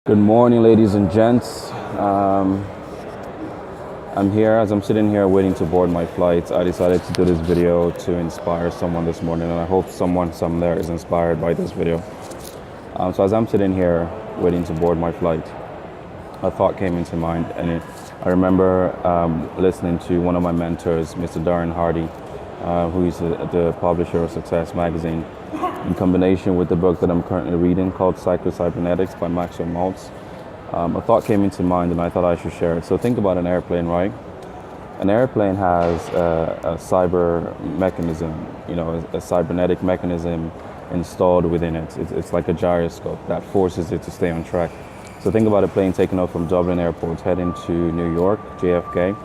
Good morning, ladies and gents. I'm here as I'm sitting here waiting to board my flight. I decided to do this video to inspire someone this morning, and I hope someone there is inspired by this video. So as I'm sitting here waiting to board my flight, a thought came into mind, and I remember listening to one of my mentors, Mr. Darren Hardy, who is the publisher of Success Magazine, in combination with the book that I'm currently reading called Psycho-Cybernetics by Maxwell Maltz. A thought came into mind and I thought I should share it. So think about an airplane, right? An airplane has a cyber mechanism, a cybernetic mechanism installed within it. It's like a gyroscope that forces it to stay on track. So think about a plane taking off from Dublin Airport heading to New York, JFK.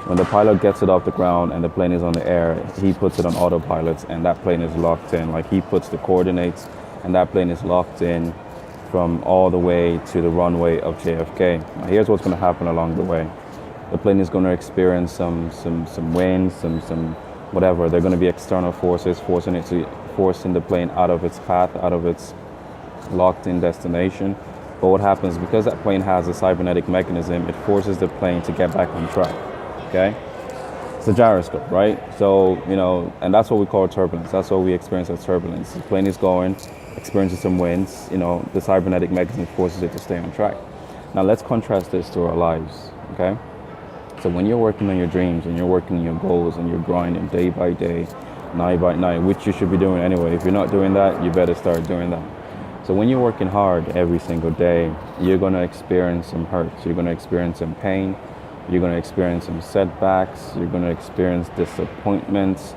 When the pilot gets it off the ground and the plane is on the air, he puts it on autopilot and that plane is locked in. Like, he puts the coordinates and that plane is locked in from all the way to the runway of JFK. Now, here's what's going to happen along the way. The plane is going to experience some winds, some whatever. They're going to be external forces forcing the plane out of its path, out of its locked in destination. But what happens, because that plane has a cybernetic mechanism, it forces the plane to get back on track. Okay? It's a gyroscope, right? So, and that's what we call turbulence. That's what we experience as turbulence. The plane is going, experiencing some winds, the cybernetic mechanism forces it to stay on track. Now let's contrast this to our lives, okay? So when you're working on your dreams and you're working on your goals and you're grinding day by day, night by night, which you should be doing anyway. If you're not doing that, you better start doing that. So when you're working hard every single day, you're going to experience some hurts. You're going to experience some pain. You're going to experience some setbacks. You're going to experience disappointments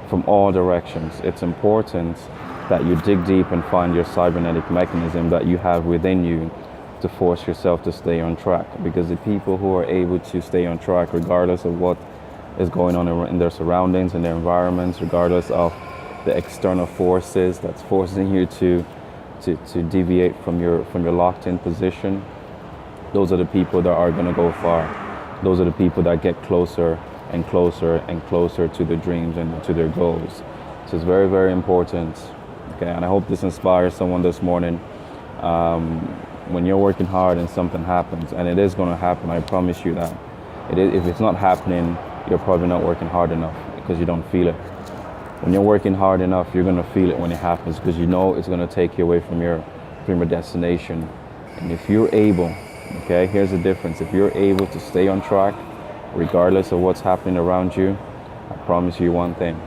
from all directions. It's important that you dig deep and find your cybernetic mechanism that you have within you to force yourself to stay on track. Because the people who are able to stay on track, regardless of what is going on in their surroundings and their environments, regardless of the external forces that's forcing you to deviate from your locked-in position, those are the people that are going to go far. Those are the people that get closer and closer and closer to their dreams and to their goals. So it's very, very important. Okay, and I hope this inspires someone this morning. When you're working hard and something happens, and it is going to happen, I promise you that. If it's not happening, you're probably not working hard enough because you don't feel it. When you're working hard enough, you're going to feel it when it happens because you know it's going to take you away from your destination. And if you're able, okay, here's the difference. If you're able to stay on track, regardless of what's happening around you, I promise you one thing.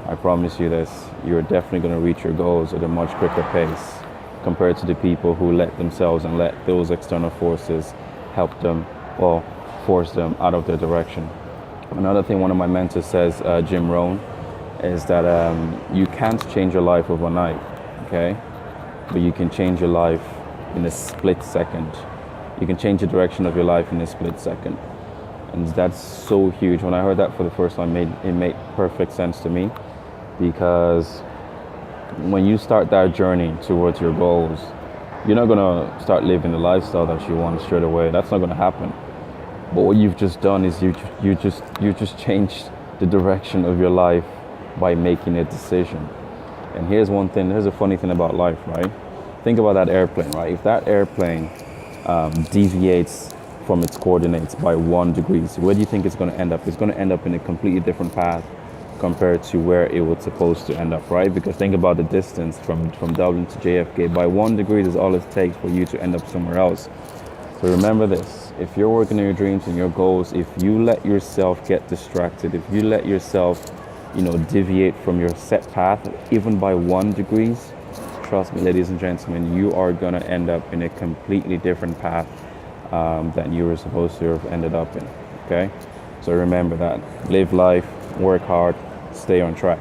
I promise you this. You're definitely going to reach your goals at a much quicker pace compared to the people who let themselves and let those external forces help them, or force them out of their direction. Another thing one of my mentors says, Jim Rohn, is that you can't change your life overnight, okay? But you can change your life in a split second. You can change the direction of your life in a split second. And that's so huge. When I heard that for the first time, it made perfect sense to me, because when you start that journey towards your goals, you're not gonna start living the lifestyle that you want straight away. That's not gonna happen. But what you've just done is you just changed the direction of your life by making a decision. And here's a funny thing about life, right? Think about that airplane, right? If that airplane deviates from its coordinates by 1 degree, so where do you think it's going to end up? It's going to end up in a completely different path compared to where it was supposed to end up, right? Because think about the distance from Dublin to JFK. By 1 degree is all it takes for you to end up somewhere else. So remember this: if you're working on your dreams and your goals, if you let yourself get distracted, if you let yourself deviate from your set path, even by 1 degree, trust me, ladies and gentlemen, you are going to end up in a completely different path than you were supposed to have ended up in, okay? So remember that. Live life, work hard, stay on track.